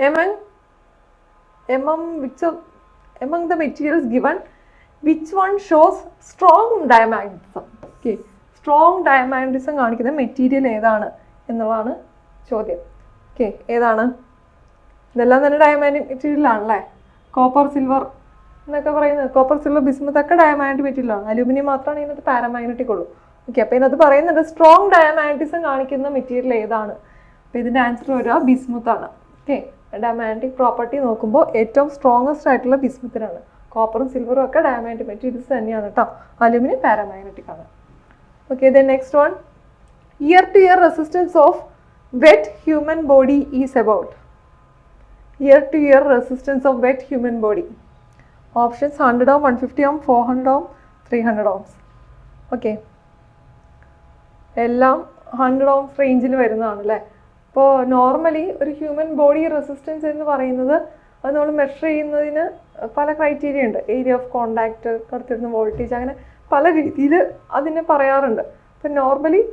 among among the materials given, which one shows strong diamagnetism? Okay, strong diamagnetism കാണിക്കുന്ന material ഏതാണ് എന്നുള്ളതാണ് ചോദ്യം. Okay, ഏതാണ്? ഇതെല്ലാം തന്നെ ഡയമagnetic മെറ്റീരിയലാണല്ലേ. കോപ്പർ, സിൽവർ എന്നൊക്കെ പറയുന്നത്, കോപ്പർ, സിൽവർ, ബിസ്മത്ത് ഒക്കെ ഡയമagnetic മെറ്റീരിയലാണ്. അലൂമിനിയം മാത്രമാണ് ഇതിനകത്ത് പാരാമാഗ്നറ്റിക് ഉള്ളൂ. ഓക്കെ, അപ്പോൾ ഇതിനകത്ത് പറയുന്നുണ്ട് സ്ട്രോങ് ഡയമagnetism കാണിക്കുന്ന മെറ്റീരിയൽ ഏതാണ്. അപ്പോൾ ഇതിൻ്റെ ആൻസർ വരിക ബിസ്മുത്താണ്. ഓക്കെ, ഡയമagnetic പ്രോപ്പർട്ടി നോക്കുമ്പോൾ ഏറ്റവും സ്ട്രോങ്ങസ്റ്റ് ആയിട്ടുള്ള ബിസ്മുത്തിനാണ്. കോപ്പറും സിൽവറും ഒക്കെ ഡയമagnetic മെറ്റീരിയൽസ് തന്നെയാണ് കേട്ടോ. അലൂമിനിയം പാരാമാഗ്നറ്റിക് ആണ്. Okay, then next one, year two year resistance of wet human body is about. Year to year resistance of wet human body. Options 100 ohm, 150 ohm, 400 ohm, 300 ohms. Okay, എല്ലാം 100 ohms റേഞ്ചിൽ വരുന്നതാണ് അല്ലേ. അപ്പോൾ normally ഒരു human body resistance എന്ന് പറയുന്നത് അത് നമ്മൾ മെഷർ ചെയ്യുന്നതിന് പല ക്രൈറ്റീരിയ ഉണ്ട്. ഏരിയ ഓഫ് കോണ്ടാക്ട്, കൊടുത്തിരുന്ന വോൾട്ടേജ്, അങ്ങനെ പല രീതിയിൽ അതിനെ പറയാറുണ്ട്. അപ്പം നോർമലി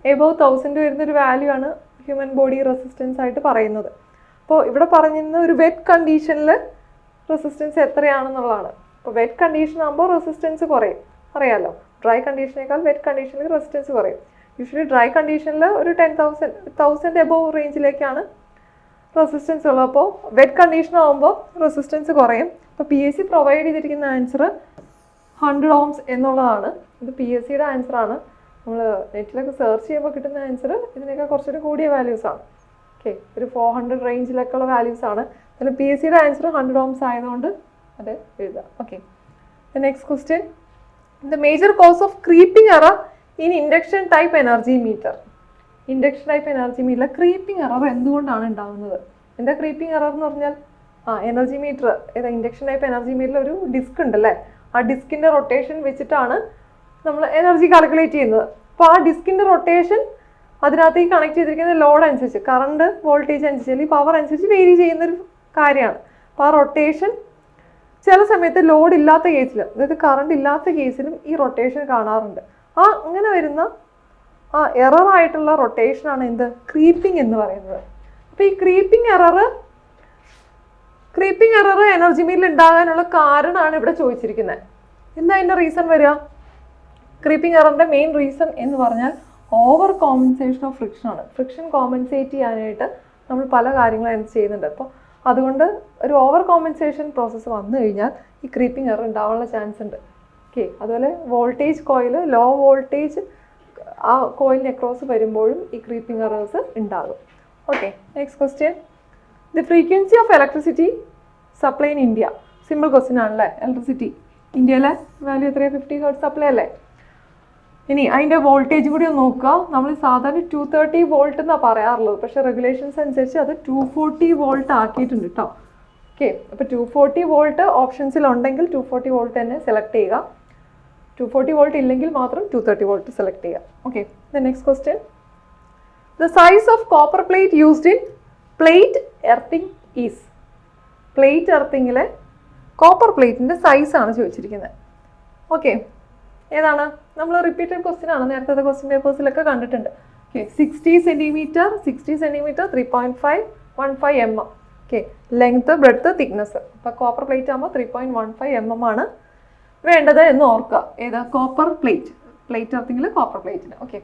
എബവ് 1000 വരുന്നൊരു വാല്യൂ ആണ് ഹ്യൂമൻ ബോഡി റെസിസ്റ്റൻസ് ആയിട്ട് പറയുന്നത്. അപ്പോൾ ഇവിടെ പറഞ്ഞിരുന്ന ഒരു വെറ്റ് കണ്ടീഷനിൽ റെസിസ്റ്റൻസ് എത്രയാണെന്നുള്ളതാണ്. അപ്പോൾ വെറ്റ് കണ്ടീഷൻ ആകുമ്പോൾ റെസിസ്റ്റൻസ് കുറയും, അറിയാമല്ലോ. ഡ്രൈ കണ്ടീഷനേക്കാൾ വെറ്റ് കണ്ടീഷനിൽ റെസിസ്റ്റൻസ് കുറയും. യൂഷ്വലി ഡ്രൈ കണ്ടീഷനിൽ ഒരു 10,000 എബവ് റേഞ്ചിലേക്കാണ് റെസിസ്റ്റൻസ് ഉള്ളത്. അപ്പോൾ വെറ്റ് കണ്ടീഷൻ ആകുമ്പോൾ റെസിസ്റ്റൻസ് കുറയും. അപ്പോൾ PSC പ്രൊവൈഡ് ചെയ്തിരിക്കുന്ന ആൻസർ 100 ohms എന്നുള്ളതാണ്. ഇത് PSCയുടെ ആൻസറാണ്. നമ്മൾ നെറ്റിലൊക്കെ സെർച്ച് ചെയ്യുമ്പോൾ കിട്ടുന്ന ആൻസർ ഇതിനൊക്കെ കുറച്ചുകൂടി കൂടിയ വാല്യൂസാണ്. ഓക്കെ, ഒരു 400 റേഞ്ചിലൊക്കെ ഉള്ള വാല്യൂസാണ്. അതിൽ PSCയുടെ ആൻസർ 100 ohms ആയതുകൊണ്ട് അത് എഴുതാം. Okay, next question, the major cos of creeping error in induction type energy meter. Induction type energy മീറ്ററിൽ ക്രീപ്പിംഗ് എറർ എന്തുകൊണ്ടാണ് ഉണ്ടാകുന്നത്? എന്താ ക്രീപ്പിംഗ് എറർ എന്ന് പറഞ്ഞാൽ? എനർജി മീറ്റർ, ഏതാ ഇൻഡക്ഷൻ ടൈപ്പ് എനർജി മീറ്ററിൽ ഒരു ഡിസ്ക് ഉണ്ടല്ലേ, ആ ഡിസ്കിൻ്റെ റൊട്ടേഷൻ വെച്ചിട്ടാണ് നമ്മൾ എനർജി കാൽക്കുലേറ്റ് ചെയ്യുന്നത്. അപ്പോൾ ആ ഡിസ്കിൻ്റെ റൊട്ടേഷൻ അതിനകത്തേക്ക് കണക്ട് ചെയ്തിരിക്കുന്ന ലോഡ് അനുസരിച്ച്, കറണ്ട് വോൾട്ടേജ് അനുസരിച്ച് അല്ലെങ്കിൽ പവർ അനുസരിച്ച് വേരി ചെയ്യുന്നൊരു കാര്യമാണ്. അപ്പോൾ ആ റൊട്ടേഷൻ ചില സമയത്ത് ലോഡ് ഇല്ലാത്ത കേസിലും, അതായത് കറണ്ട് ഇല്ലാത്ത കേസിലും ഈ റൊട്ടേഷൻ കാണാറുണ്ട്. അങ്ങനെ വരുന്ന എററായിട്ടുള്ള റൊട്ടേഷനാണ് എന്ത്? ക്രീപ്പിംഗ് എന്ന് പറയുന്നത്. അപ്പോൾ ഈ ക്രീപ്പിംഗ് എറർ എനർജി മീറ്ററിൽ ഉണ്ടാകാനുള്ള കാരണമാണ് ഇവിടെ ചോദിച്ചിരിക്കുന്നത്. എന്താ അതിൻ്റെ റീസൺ വരിക? ക്രീപ്പിംഗ് എററിൻ്റെ മെയിൻ റീസൺ എന്ന് പറഞ്ഞാൽ ഓവർ കോമ്പൻസേഷൻ ഓഫ് ഫ്രിക്ഷൻ ആണ്. ഫ്രിക്ഷൻ കോമ്പൻസേറ്റ് ചെയ്യാനായിട്ട് നമ്മൾ പല കാര്യങ്ങളും എന്ത് ചെയ്യുന്നുണ്ട്. അപ്പോൾ അതുകൊണ്ട് ഒരു ഓവർ കോമ്പൻസേഷൻ പ്രോസസ്സ് വന്നു കഴിഞ്ഞാൽ ഈ ക്രീപ്പിംഗ് എറർ ഉണ്ടാവാനുള്ള ചാൻസ് ഉണ്ട്. ഓക്കെ, അതുപോലെ വോൾട്ടേജ് കോയിൽ, ലോ വോൾട്ടേജ് ആ കോയിലിന് അക്രോസ് വരുമ്പോഴും ഈ ക്രീപ്പിംഗ് എറേഴ്സ് ഉണ്ടാകും. Okay, next question, the frequency of electricity supply in India. Simple question ആണല്ലേ. ഇലക്ട്രിസിറ്റി ഇന്ത്യയിലെ വാല്യൂ എത്രയാണ്? 50 Hz സപ്ലൈ അല്ലേ. ഇനി അതിൻ്റെ വോൾട്ടേജ് കൂടി ഒന്ന് നോക്കുക. നമ്മൾ സാധാരണ 230 വോൾട്ട് എന്നാണ് പറയാറുള്ളത്, പക്ഷേ റെഗുലേഷൻസ് അനുസരിച്ച് അത് 240 വോൾട്ട് ആക്കിയിട്ടുണ്ട് കേട്ടോ. ഓക്കെ, അപ്പോൾ 240 വോൾട്ട് ഓപ്ഷൻസിൽ ഉണ്ടെങ്കിൽ 240 വോൾട്ട് തന്നെ സെലക്ട് ചെയ്യുക. 240 വോൾട്ട് ഇല്ലെങ്കിൽ മാത്രം 230 വോൾട്ട് സെലക്ട് ചെയ്യുക. Okay, the next question, the size of copper plate used in plate earthing is. Plate എർത്തിങ്ങിലെ കോപ്പർ പ്ലേറ്റിൻ്റെ സൈസാണ് ചോദിച്ചിരിക്കുന്നത്. ഓക്കെ, ഏതാണ്? നമ്മൾ റിപ്പീറ്റഡ് ക്വസ്റ്റ്യൻ ആണ്, നേരത്തെ ക്വസ്റ്റ്യൻ പേപ്പേഴ്സിലൊക്കെ കണ്ടിട്ടുണ്ട്. Okay, 60 centimetre, 3.15 mm. Okay, length, breadth, thickness. അപ്പോൾ കോപ്പർ പ്ലേറ്റ് ആകുമ്പോൾ 3.15 mm ആണ് വേണ്ടത് എന്ന് ഓർക്കുക. ഏതാ? കോപ്പർ പ്ലേറ്റ് എർത്തിങ്ങിൽ കോപ്പർ പ്ലേറ്റിന്. ഓക്കെ.